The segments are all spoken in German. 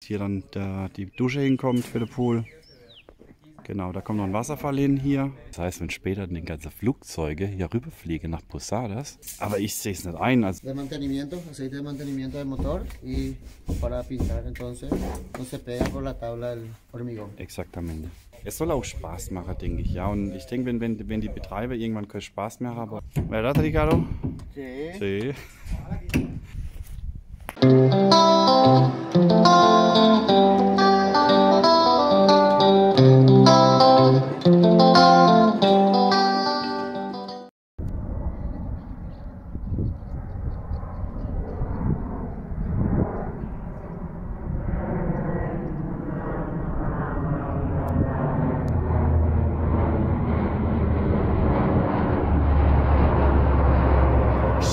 hier dann die Dusche hinkommt für den Pool. Genau, da kommt noch ein Wasserfall hin hier. Das heißt, wenn später die ganzen Flugzeuge hier rüberfliegen nach Posadas. Aber ich sehe es nicht ein. Also De mantenimiento, aceite de mantenimiento del motor y para pintar, entonces no se pega por la tabla del hormigón. Exaktamente. Es soll auch Spaß machen, denke ich. Ja, und ich denke, wenn die Betreiber irgendwann keinen Spaß mehr haben. ¿Verdad, Ricardo? Sí. Sí.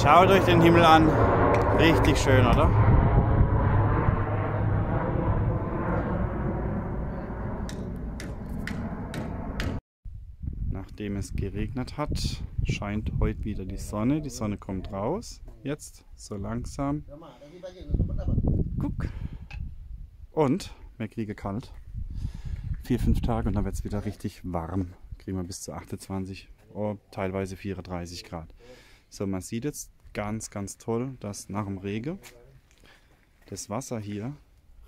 Schaut euch den Himmel an. Richtig schön, oder? Nachdem es geregnet hat, scheint heute wieder die Sonne. Die Sonne kommt raus. Jetzt so langsam. Guck. Und wir kriegen kalt. 4-5 Tage und dann wird es wieder richtig warm. Kriegen wir bis zu 28, teilweise 34 Grad. So, man sieht jetzt ganz, ganz toll, dass nach dem Regen das Wasser hier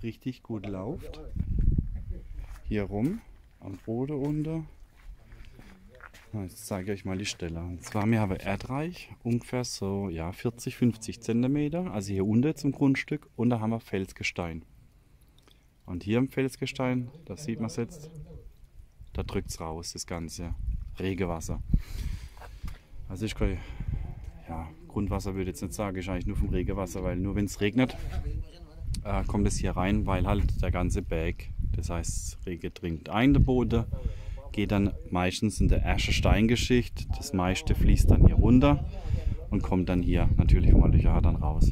richtig gut läuft. Hier rum, am Boden unten. Jetzt zeige ich euch mal die Stelle. Und zwar, wir haben Erdreich, ungefähr so 40-50 cm, also hier unten zum Grundstück, und da haben wir Felsgestein. Und hier im Felsgestein, da sieht man es jetzt, da drückt es raus, das ganze Regenwasser. Also ich kann, Grundwasser würde ich jetzt nicht sagen, ist eigentlich nur vom Regenwasser, weil nur wenn es regnet, kommt es hier rein, weil halt der ganze Berg, das heißt Regen dringt ein, der Boden, geht dann meistens in der ersten Steingeschichte, das meiste fließt dann hier runter und kommt dann hier natürlich vom Löcher dann raus.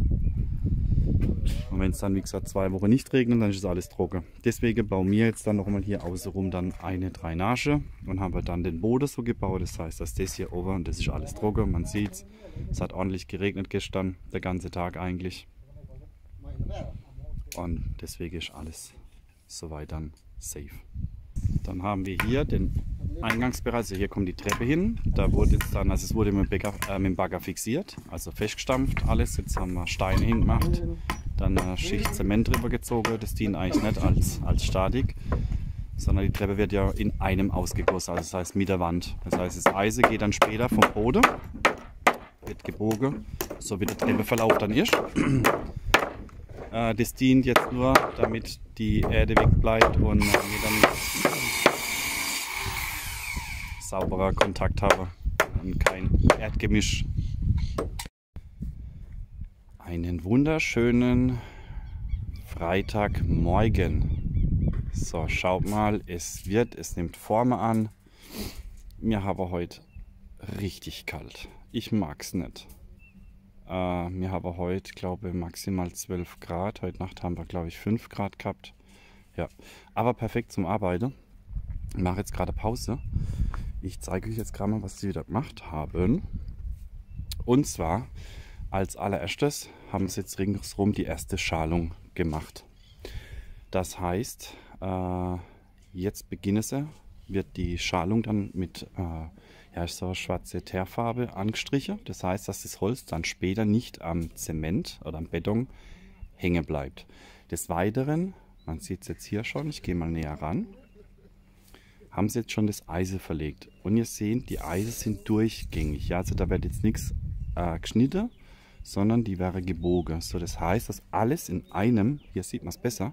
Und wenn es dann, wie gesagt, 2 Wochen nicht regnet, dann ist alles trocken. Deswegen bauen wir jetzt dann nochmal hier außenrum dann eine Drainage und haben wir dann den Boden so gebaut. Das heißt, dass das hier oben, und das ist alles trocken, man sieht es hat ordentlich geregnet gestern, der ganze Tag eigentlich. Und deswegen ist alles soweit dann safe. Dann haben wir hier den Eingangsbereich, also hier kommt die Treppe hin. Da wurde jetzt dann, also es wurde mit dem Bagger fixiert, also festgestampft alles. Jetzt haben wir Steine hingemacht, dann eine Schicht Zement drüber gezogen. Das dient eigentlich nicht als Statik, sondern die Treppe wird ja in einem ausgegossen, also das heißt mit der Wand. Das heißt, das Eisen geht dann später vom Boden, wird gebogen, so wie der Treppenverlauf dann ist. Das dient jetzt nur, damit die Erde wegbleibt und wir dann sauberer Kontakt haben und kein Erdgemisch. Einen wunderschönen Freitagmorgen. So, schaut mal, es nimmt Form an. Wir haben heute richtig kalt. Ich mag es nicht. Wir haben heute, glaube ich, maximal 12 Grad. Heute Nacht haben wir, glaube ich, 5 Grad gehabt. Ja, aber perfekt zum Arbeiten. Ich mache jetzt gerade Pause. Ich zeige euch jetzt gerade mal, was sie wieder gemacht haben. Und zwar, als allererstes haben sie jetzt ringsherum die erste Schalung gemacht. Das heißt, jetzt beginnen sie, wird die Schalung dann mit so schwarze Teerfarbe angestrichen. Das heißt, dass das Holz dann später nicht am Zement oder am Beton hängen bleibt. Des Weiteren, man sieht es jetzt hier schon, ich gehe mal näher ran, haben sie jetzt schon das Eisen verlegt. Und ihr seht, die Eisen sind durchgängig. Ja, also da wird jetzt nichts geschnitten, sondern die wäre gebogen. So, das heißt, dass alles in einem, hier sieht man es besser,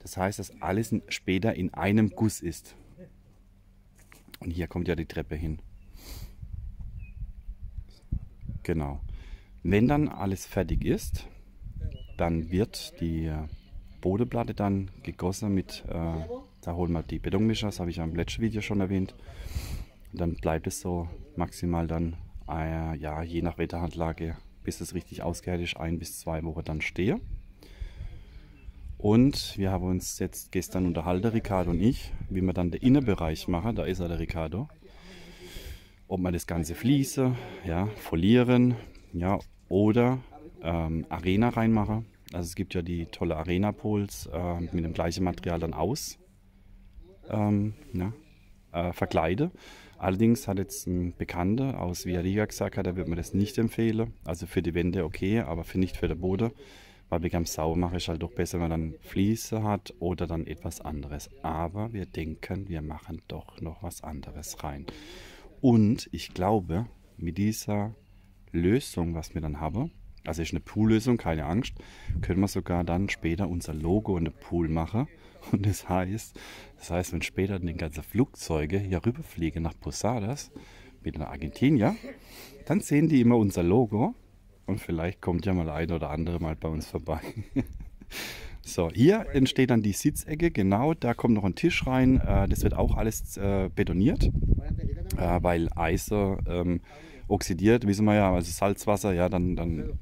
das heißt, dass alles später in einem Guss ist. Und hier kommt ja die Treppe hin. Genau. Wenn dann alles fertig ist, dann wird die Bodenplatte dann gegossen mit, da holen wir die Betonmischer, das habe ich am letzten Video schon erwähnt. Und dann bleibt es so maximal dann, je nach Wetterhandlage, bis es richtig ausgehärtet ist, 1 bis 2 Wochen dann stehe. Und wir haben uns jetzt gestern unterhalten, Ricardo und ich, wie wir dann den Innenbereich machen. Da ist er, der Ricardo. Ob wir das Ganze fließen, folieren, oder Arena reinmachen. Also es gibt ja die tolle Arena Pools mit dem gleichen Material dann verkleide. Allerdings hat jetzt ein Bekannter aus Villarrica gesagt, er würde mir das nicht empfehlen. Also für die Wände okay, aber nicht für den Boden. Weil wegen dem Saubermachen ist halt doch besser, wenn man dann Fliese hat oder dann etwas anderes. Aber wir denken, wir machen doch noch was anderes rein. Und ich glaube, mit dieser Lösung, was wir dann haben, also ist eine Poollösung, keine Angst, können wir sogar dann später unser Logo in den Pool machen. Und das heißt, wenn später die ganzen Flugzeuge hier rüberfliegen nach Posadas mit einer Argentinier, dann sehen die immer unser Logo und vielleicht kommt ja mal ein oder andere mal bei uns vorbei. So, hier entsteht dann die Sitzecke, genau, da kommt noch ein Tisch rein, das wird auch alles betoniert, weil Eis oxidiert, wissen wir ja, also Salzwasser, ja, dann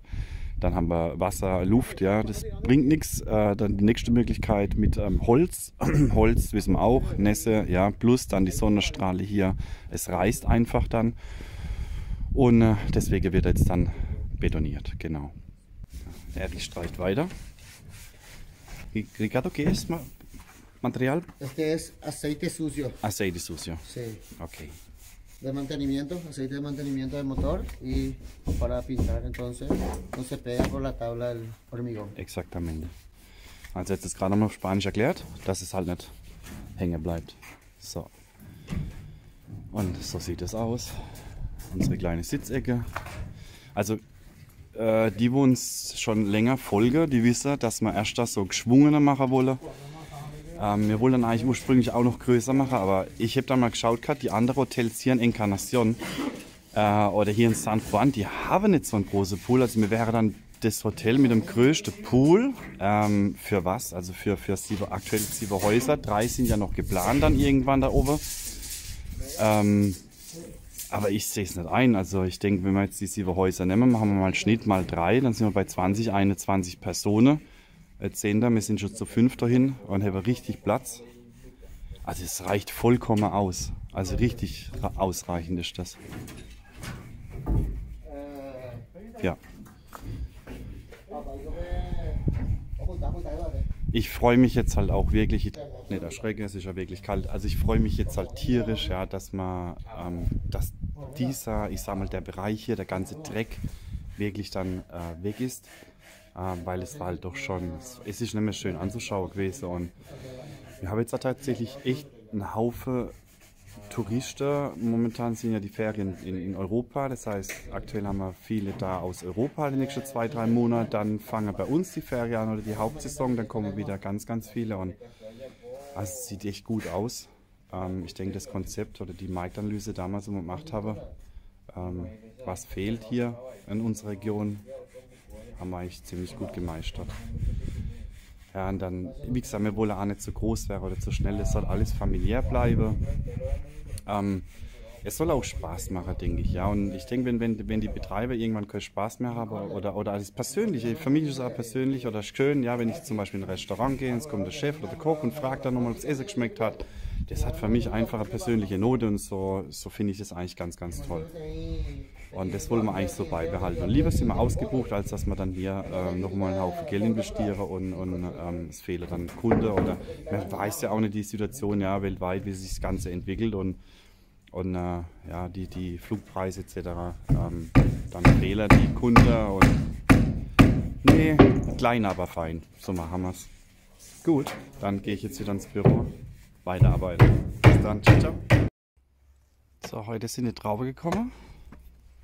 haben wir Wasser, Luft, ja, das bringt nichts. Dann die nächste Möglichkeit mit Holz. Holz wissen wir auch, Nässe, ja, plus dann die Sonnenstrahle hier. Es reißt einfach dann. Und deswegen wird jetzt dann betoniert, genau. Erich streicht weiter. Ricardo, ¿qué es material? Este es aceite sucio. Aceite sucio. Sí. Okay. De mantenimiento, aceite de mantenimiento del motor y para pintar, entonces no se pega por la tabla del hormigón. Exactamente. Also jetzt ist gerade noch auf Spanisch erklärt, dass es halt nicht hängen bleibt. So. Und so sieht es aus. Unsere kleine Sitzecke. Also die, wo uns schon länger folgen, die wissen, dass wir erst das so geschwungener machen wollen. Wir wollen dann eigentlich ursprünglich auch noch größer machen, aber ich habe dann mal geschaut, die anderen Hotels hier in Encarnación oder hier in San Juan, die haben nicht so einen großen Pool. Also mir wäre dann das Hotel mit dem größten Pool für was? Also für aktuell 7 Häuser. 3 sind ja noch geplant dann irgendwann da oben. Aber ich sehe es nicht ein. Also ich denke, wenn wir jetzt die 7 Häuser nehmen, machen wir mal einen Schnitt mal 3, dann sind wir bei 20, 21 Personen. Jetzt sehen wir sind schon zu 5 dahin und haben richtig Platz. Also es reicht vollkommen aus. Also richtig ausreichend ist das. Ja. Ich freue mich jetzt halt auch wirklich, nicht erschrecken, es ist ja wirklich kalt, also ich freue mich jetzt halt tierisch, ja, dass dieser, ich sag mal, der Bereich hier, der ganze Dreck wirklich dann weg ist, weil es war halt doch schon, es ist nicht mehr schön anzuschauen gewesen und wir haben jetzt tatsächlich echt einen Haufen Touristen. Momentan sind ja die Ferien in Europa, das heißt aktuell haben wir viele da aus Europa die nächsten 2, 3 Monate, dann fangen bei uns die Ferien an oder die Hauptsaison, dann kommen wieder ganz, ganz viele und also es sieht echt gut aus. Ich denke das Konzept oder die Marktanalyse damals, wo wir gemacht haben, was fehlt hier in unserer Region, haben wir eigentlich ziemlich gut gemeistert. Ja, und dann, wie gesagt, wir wollen auch nicht zu groß werden oder zu schnell, es soll alles familiär bleiben. Es soll auch Spaß machen, denke ich. Ja. Und ich denke, wenn die Betreiber irgendwann keinen Spaß mehr haben oder das Persönliche, für mich ist es auch persönlich oder schön, ja, wenn ich zum Beispiel in ein Restaurant gehe, es kommt der Chef oder der Koch und fragt dann nochmal, ob das Essen geschmeckt hat. Das hat für mich einfach eine persönliche Note und so finde ich das eigentlich ganz, ganz toll. Und das wollen wir eigentlich so beibehalten. Und lieber sind wir ausgebucht, als dass wir dann hier nochmal einen Haufen Geld investieren und es fehlen dann Kunden. Oder man weiß ja auch nicht die Situation ja, weltweit, wie sich das Ganze entwickelt und ja, die Flugpreise etc. Dann fehlen die Kunden und nee, klein, aber fein. So machen wir es. Gut, dann gehe ich jetzt wieder ins Büro, weiterarbeiten. Bis dann, ciao, ciao. So, heute sind die Trauben gekommen.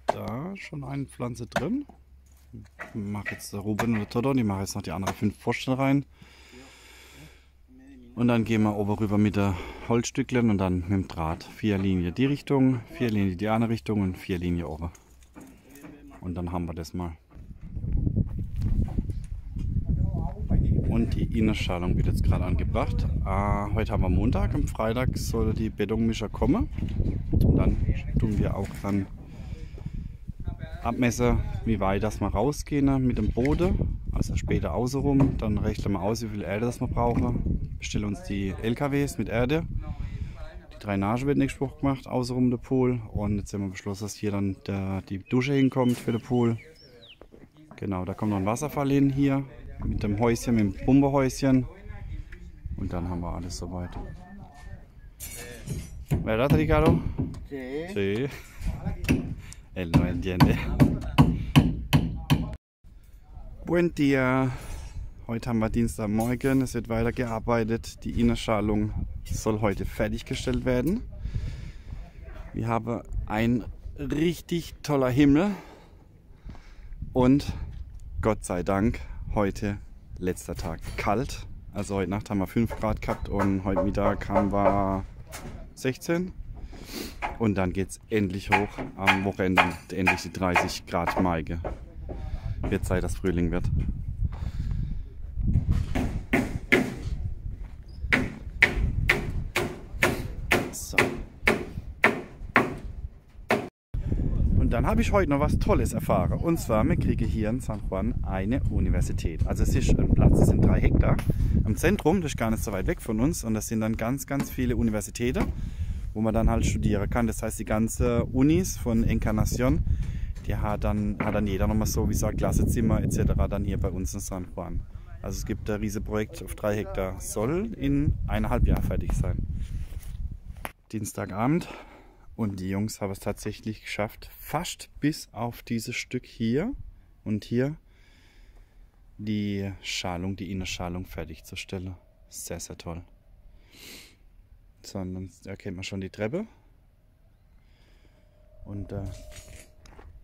Da schon eine Pflanze drin. Ich mache jetzt Ruben oder Toto, die mache jetzt noch die anderen 5 Pfosten rein. Und dann gehen wir oben rüber mit der Holzstückchen und dann mit dem Draht. 4 Linien die Richtung, 4 Linien die andere Richtung und 4 Linien oben. Und dann haben wir das mal. Und die Innenschalung wird jetzt gerade angebracht. Heute haben wir Montag, am Freitag soll die Betonmischer kommen. Und dann tun wir auch dann abmessen, wie weit das wir rausgehen mit dem Boden, also später außenrum, dann rechnen wir aus, wie viel Erde das wir brauchen, bestellen uns die LKWs mit Erde, die Drainage wird nächste Woche gemacht, außenrum der Pool und jetzt haben wir beschlossen, dass hier dann die Dusche hinkommt für den Pool. Genau, da kommt noch ein Wasserfall hin hier mit dem Häuschen, mit dem Pumperhäuschen. Und dann haben wir alles soweit. ¿Verdad, Ricardo? Sí. Sí. Él no entiende. Buen día. Heute haben wir Dienstagmorgen. Es wird weiter gearbeitet. Die Innenschalung soll heute fertiggestellt werden. Wir haben ein richtig toller Himmel. Und Gott sei Dank heute letzter Tag kalt. Also heute Nacht haben wir 5 Grad gehabt und heute Mittag haben wir 16. Und dann geht es endlich hoch. Am Wochenende endlich die 30 Grad Maige. Wird Zeit, dass Frühling wird. So. Und dann habe ich heute noch was Tolles erfahren. Und zwar, wir kriegen hier in San Juan eine Universität. Also es ist ein Platz, es sind 3 Hektar am Zentrum, das ist gar nicht so weit weg von uns. Und das sind dann ganz, ganz viele Universitäten, wo man dann halt studieren kann. Das heißt, die ganze Unis von Encarnación, die hat dann jeder nochmal so wie so ein Klassezimmer etc. dann hier bei uns in San Juan. Also es gibt ein riesiges Projekt auf 3 Hektar, soll in 1,5 Jahr fertig sein. Dienstagabend und die Jungs haben es tatsächlich geschafft, fast bis auf dieses Stück hier und hier die Schalung, die Innenschalung fertigzustellen. Sehr, sehr toll. So, und dann erkennt man schon die Treppe. Und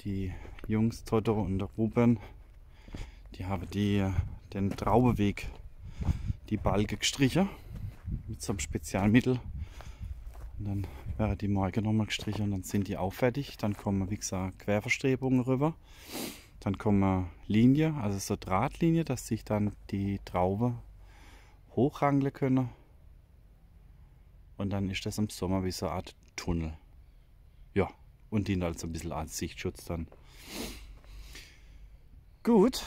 die Jungs, Totoro und Ruben, die haben den Traubeweg, die Balke gestrichen mit so einem Spezialmittel. Und dann werden die morgen nochmal gestrichen und dann sind die auch fertig. Dann kommen, wie gesagt, Querverstrebungen rüber. Dann kommen Linien, also so Drahtlinie, dass sich dann die Traube hochrangeln können. Und dann ist das im Sommer wie so eine Art Tunnel. Ja, und dient also ein bisschen als Sichtschutz dann. Gut.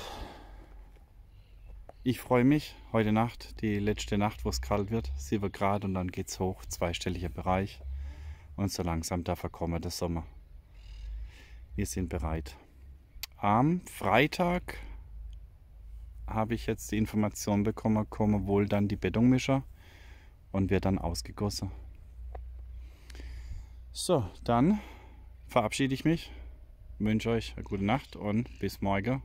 Ich freue mich. Heute Nacht, die letzte Nacht, wo es kalt wird. 7 Grad und dann geht es hoch, zweistelliger Bereich. Und so langsam darf er kommen, der Sommer. Wir sind bereit. Am Freitag habe ich jetzt die Information bekommen, kommen wohl dann die Betonmischer und wird dann ausgegossen. So, dann verabschiede ich mich, wünsche euch eine gute Nacht und bis morgen.